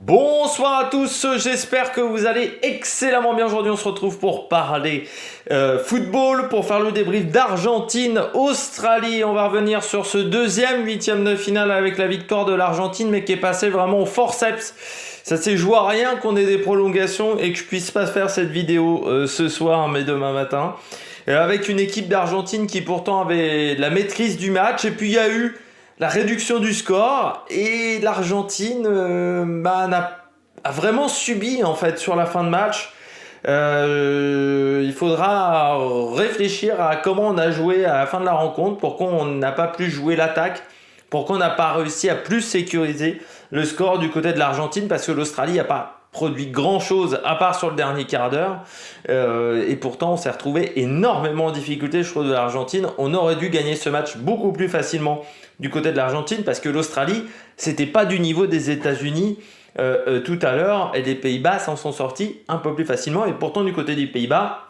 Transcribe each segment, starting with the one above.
Bonsoir à tous, j'espère que vous allez excellemment bien. Aujourd'hui on se retrouve pour parler football, pour faire le débrief d'Argentine-Australie. On va revenir sur ce deuxième huitième de finale avec la victoire de l'Argentine, mais qui est passé vraiment au forceps. Ça s'est joué à rien qu'on ait des prolongations et que je puisse pas faire cette vidéo ce soir mais demain matin. Avec une équipe d'Argentine qui pourtant avait la maîtrise du match, et puis il y a eu la réduction du score et l'Argentine a vraiment subi en fait sur la fin de match. Il faudra réfléchir à comment on a joué à la fin de la rencontre, pourquoi on n'a pas plus joué l'attaque, pourquoi on n'a pas réussi à plus sécuriser le score du côté de l'Argentine, parce que l'Australie n'a pas produit grand chose à part sur le dernier quart d'heure, et pourtant on s'est retrouvé énormément en difficulté, je trouve, de l'Argentine. On aurait dû gagner ce match beaucoup plus facilement du côté de l'Argentine, parce que l'Australie c'était pas du niveau des États-Unis tout à l'heure, et les Pays-Bas s'en sont sortis un peu plus facilement, et pourtant du côté des Pays-Bas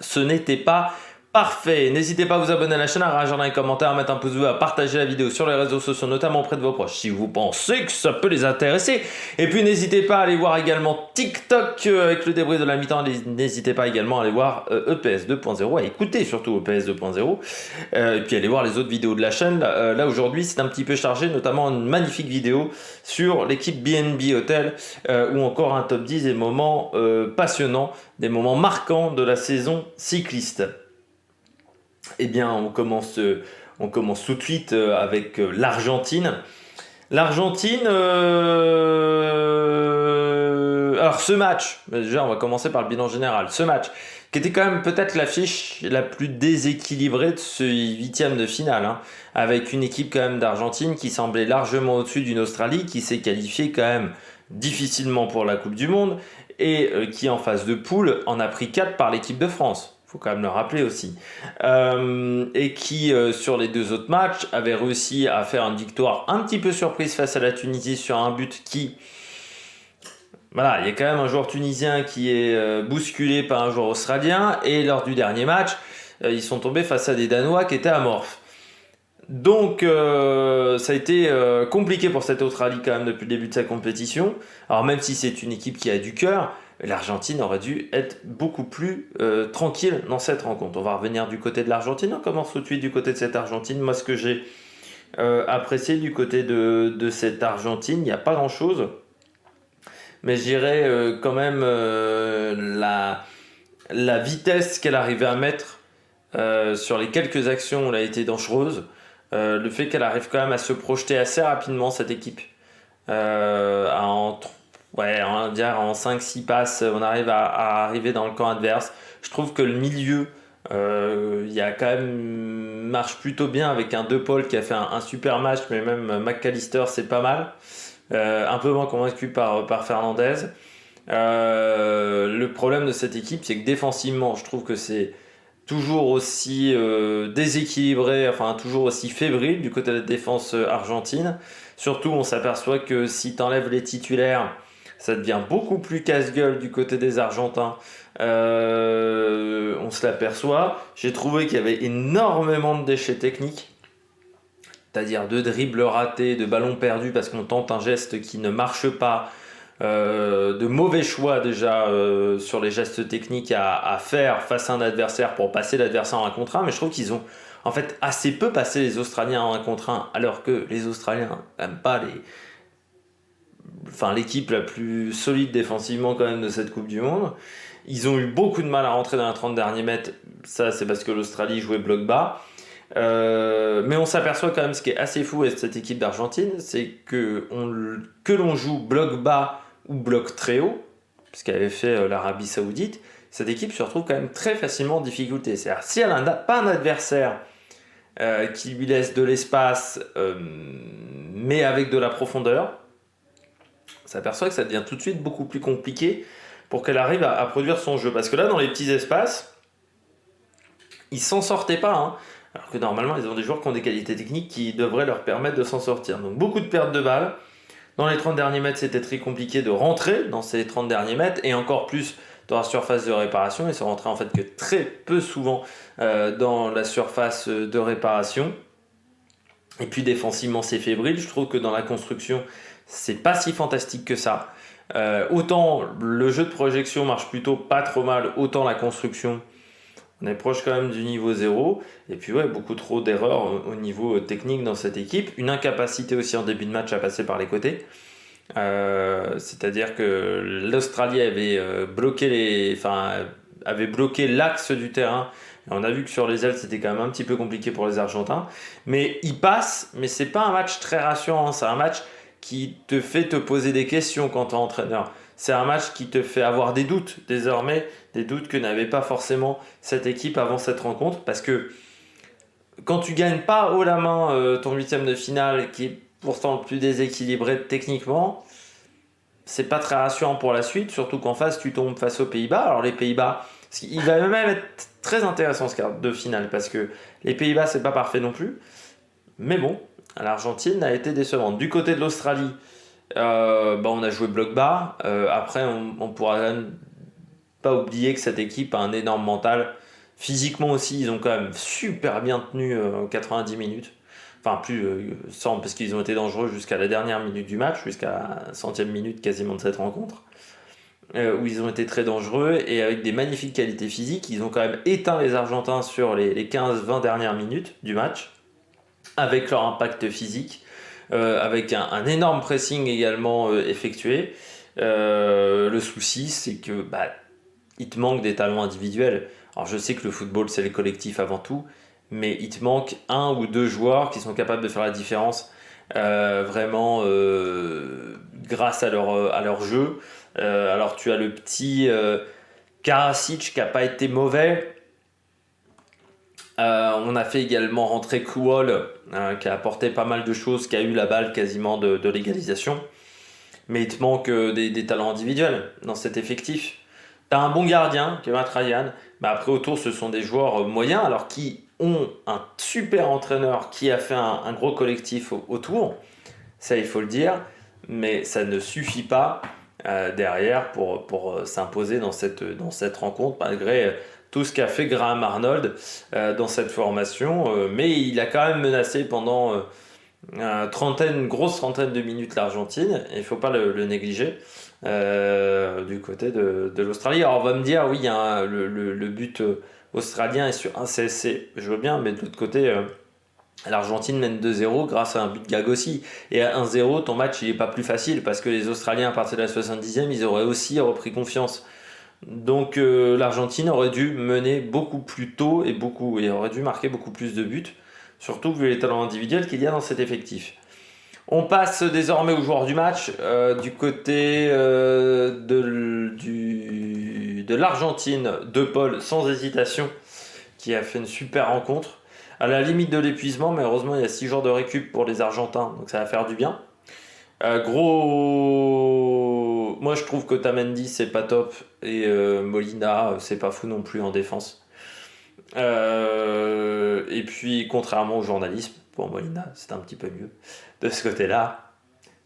ce n'était pas parfait. N'hésitez pas à vous abonner à la chaîne, à réagir dans les commentaires, à mettre un pouce bleu, à partager la vidéo sur les réseaux sociaux, notamment auprès de vos proches, si vous pensez que ça peut les intéresser. Et puis n'hésitez pas à aller voir également TikTok avec le débrief de la mi-temps. N'hésitez pas également à aller voir EPS 2.0, à écouter surtout EPS 2.0. Et puis aller voir les autres vidéos de la chaîne. Là aujourd'hui c'est un petit peu chargé, notamment une magnifique vidéo sur l'équipe BNB Hotel, ou encore un top 10 des moments passionnants, des moments marquants de la saison cycliste. Eh bien, on commence tout de suite avec l'Argentine. L'Argentine, alors ce match, déjà on va commencer par le bilan général. Ce match, qui était quand même peut-être l'affiche la plus déséquilibrée de ce huitième de finale, hein, avec une équipe quand même d'Argentine qui semblait largement au-dessus d'une Australie, qui s'est qualifiée quand même difficilement pour la Coupe du Monde, et qui en phase de poule en a pris 4 par l'équipe de France. Faut quand même le rappeler aussi, et qui sur les deux autres matchs avait réussi à faire une victoire un petit peu surprise face à la Tunisie sur un but qui, voilà, il y a quand même un joueur tunisien qui est bousculé par un joueur australien, et lors du dernier match ils sont tombés face à des Danois qui étaient amorphes. Donc ça a été compliqué pour cette Australie quand même depuis le début de sa compétition. Alors même si c'est une équipe qui a du cœur, l'Argentine aurait dû être beaucoup plus tranquille dans cette rencontre. On va revenir du côté de l'Argentine, on commence tout de suite du côté de cette Argentine. Moi ce que j'ai apprécié du côté de cette Argentine, il n'y a pas grand chose, mais je dirais quand même la vitesse qu'elle arrivait à mettre sur les quelques actions où elle a été dangereuse. Le fait qu'elle arrive quand même à se projeter assez rapidement, cette équipe, en 5-6 passes, on arrive à arriver dans le camp adverse. Je trouve que le milieu, il y a quand même marche plutôt bien, avec un De Paul qui a fait un super match, mais même McAllister c'est pas mal, un peu moins convaincu par Fernandez. Le problème de cette équipe, c'est que défensivement je trouve que c'est toujours aussi déséquilibré, enfin toujours aussi fébrile du côté de la défense argentine. Surtout on s'aperçoit que si tu enlèves les titulaires, ça devient beaucoup plus casse-gueule du côté des Argentins. On se l'aperçoit. J'ai trouvé qu'il y avait énormément de déchets techniques, c'est-à-dire de dribbles ratés, de ballons perdus parce qu'on tente un geste qui ne marche pas, de mauvais choix déjà sur les gestes techniques à faire face à un adversaire pour passer l'adversaire en 1 contre 1. Mais je trouve qu'ils ont en fait assez peu passé les Australiens en 1 contre 1, alors que les Australiens n'aiment pas l'équipe la plus solide défensivement quand même de cette Coupe du Monde. Ils ont eu beaucoup de mal à rentrer dans la 30 derniers mètres. Ça c'est parce que l'Australie jouait bloc bas. Mais on s'aperçoit quand même, ce qui est assez fou avec cette équipe d'Argentine, c'est que l'on joue bloc bas ou bloc très haut, ce qu'avait fait l'Arabie Saoudite, cette équipe se retrouve quand même très facilement en difficulté. C'est-à-dire, si elle n'a pas un adversaire qui lui laisse de l'espace, mais avec de la profondeur, on s'aperçoit que ça devient tout de suite beaucoup plus compliqué pour qu'elle arrive à produire son jeu. Parce que là, dans les petits espaces, ils s'en sortaient pas, hein. Alors que normalement, ils ont des joueurs qui ont des qualités techniques qui devraient leur permettre de s'en sortir. Donc beaucoup de pertes de balles. Dans les 30 derniers mètres, c'était très compliqué de rentrer dans ces 30 derniers mètres, et encore plus dans la surface de réparation. Ils sont rentrés en fait que très peu souvent dans la surface de réparation. Et puis défensivement, c'est fébrile. Je trouve que dans la construction, c'est pas si fantastique que ça. Autant le jeu de projection marche plutôt pas trop mal, autant la construction, on est proche quand même du niveau zéro. Et puis ouais, beaucoup trop d'erreurs au niveau technique dans cette équipe. Une incapacité aussi en début de match à passer par les côtés. C'est-à-dire que l'Australie avait bloqué l'axe du terrain. Et on a vu que sur les ailes, c'était quand même un petit peu compliqué pour les Argentins. Mais ils passent, mais c'est pas un match très rassurant. C'est un match qui te fait te poser des questions quand tu es entraîneur. C'est un match qui te fait avoir des doutes désormais, des doutes que n'avait pas forcément cette équipe avant cette rencontre. Parce que quand tu gagnes pas haut la main ton huitième de finale, qui est pourtant le plus déséquilibré techniquement, c'est pas très rassurant pour la suite, surtout qu'en face tu tombes face aux Pays-Bas. Alors les Pays-Bas, il va même être très intéressant ce quart de finale parce que les Pays-Bas c'est pas parfait non plus, mais bon, l'Argentine a été décevante. Du côté de l'Australie, on a joué bloc bas. Après, on pourra quand même pas oublier que cette équipe a un énorme mental. Physiquement aussi, ils ont quand même super bien tenu 90 minutes. Enfin, plus 100 parce qu'ils ont été dangereux jusqu'à la dernière minute du match, jusqu'à la centième minute quasiment de cette rencontre, où ils ont été très dangereux et avec des magnifiques qualités physiques. Ils ont quand même éteint les Argentins sur les 15-20 dernières minutes du match, avec leur impact physique, avec un énorme pressing également effectué. Le souci, c'est que il te manque des talents individuels. Alors je sais que le football, c'est le collectif avant tout, mais il te manque un ou deux joueurs qui sont capables de faire la différence vraiment grâce à leur jeu. Alors tu as le petit Karasic qui n'a pas été mauvais. On a fait également rentrer Kuol qui a apporté pas mal de choses, qui a eu la balle quasiment de l'égalisation. Mais il te manque des talents individuels dans cet effectif. Tu as un bon gardien, qui est Matt Ryan, mais après autour ce sont des joueurs moyens, alors qui ont un super entraîneur qui a fait un gros collectif autour, ça il faut le dire, mais ça ne suffit pas derrière pour s'imposer dans cette rencontre, malgré tout ce qu'a fait Graham Arnold dans cette formation, mais il a quand même menacé pendant une grosse trentaine de minutes l'Argentine, et il ne faut pas le négliger. Du côté de l'Australie. Alors on va me dire, oui, le but australien est sur un CSC, je veux bien, mais de l'autre côté, l'Argentine mène 2-0 grâce à un but de Gag aussi. Et à 1-0, ton match il n'est pas plus facile parce que les Australiens, à partir de la 70e, ils auraient aussi repris confiance. Donc l'Argentine aurait dû mener beaucoup plus tôt et aurait dû marquer beaucoup plus de buts, surtout vu les talents individuels qu'il y a dans cet effectif. On passe désormais aux joueurs du match. Du côté de l'Argentine, De Paul, sans hésitation, qui a fait une super rencontre. À la limite de l'épuisement, mais heureusement, il y a 6 jours de récup pour les Argentins, donc ça va faire du bien. Moi, je trouve que Otamendi, c'est pas top, et Molina, c'est pas fou non plus en défense. Et puis, contrairement au journalisme, pour Molina, c'est un petit peu mieux de ce côté-là.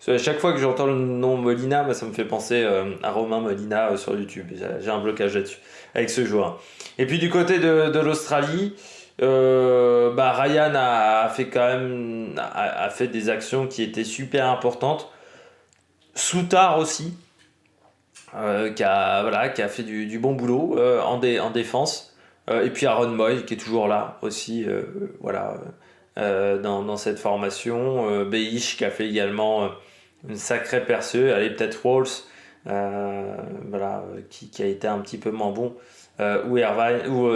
À chaque fois que j'entends le nom Molina, ça me fait penser à Romain Molina sur YouTube. J'ai un blocage là-dessus, avec ce joueur. Et puis du côté de l'Australie, Ryan a fait des actions qui étaient super importantes. Soutard aussi, qui a fait du bon boulot en défense. Et puis Aaron Moy qui est toujours là aussi, dans cette formation. Beish qui a fait également une sacrée percée. Allez, peut-être Walls, qui a été un petit peu moins bon. Ou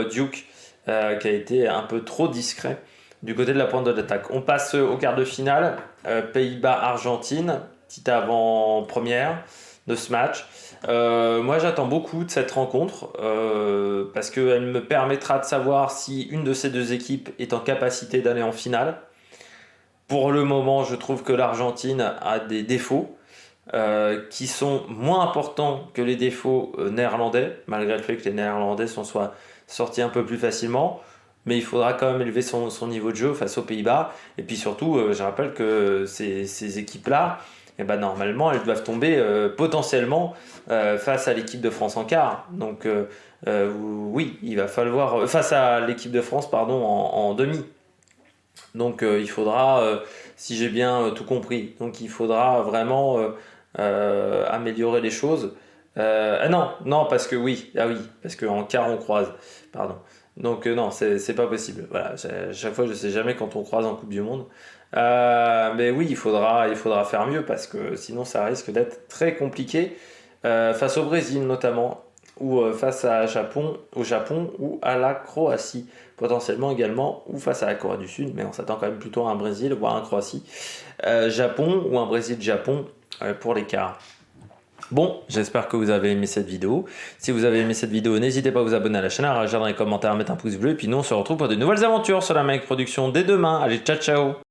Duke, qui a été un peu trop discret du côté de la pointe de l'attaque. On passe au quart de finale. Pays-Bas-Argentine, petite avant-première de ce match. Moi j'attends beaucoup de cette rencontre parce qu'elle me permettra de savoir si une de ces deux équipes est en capacité d'aller en finale. Pour le moment, je trouve que l'Argentine a des défauts qui sont moins importants que les défauts néerlandais, malgré le fait que les Néerlandais soient sortis un peu plus facilement. Mais il faudra quand même élever son niveau de jeu face aux Pays-Bas. Et puis surtout, je rappelle que ces équipes-là, normalement, elles doivent tomber potentiellement face à l'équipe de France en quart. Donc oui, il va falloir... face à l'équipe de France, pardon, en demi. Donc il faudra, si j'ai bien tout compris, donc il faudra vraiment améliorer les choses. Non, non, parce que oui, ah oui, parce qu'en quart on croise, pardon. Donc non, c'est pas possible. Voilà, chaque fois je sais jamais quand on croise en Coupe du Monde. Mais oui, il faudra faire mieux parce que sinon ça risque d'être très compliqué face au Brésil notamment ou face au Japon ou à la Croatie potentiellement également ou face à la Corée du Sud, mais on s'attend quand même plutôt à un Brésil voire un Croatie, Japon ou un Brésil-Japon pour les quarts. Bon, j'espère que vous avez aimé cette vidéo. Si vous avez aimé cette vidéo, n'hésitez pas à vous abonner à la chaîne, à réagir dans les commentaires, à mettre un pouce bleu. Et puis nous, on se retrouve pour de nouvelles aventures sur la Mec Production dès demain. Allez, ciao, ciao!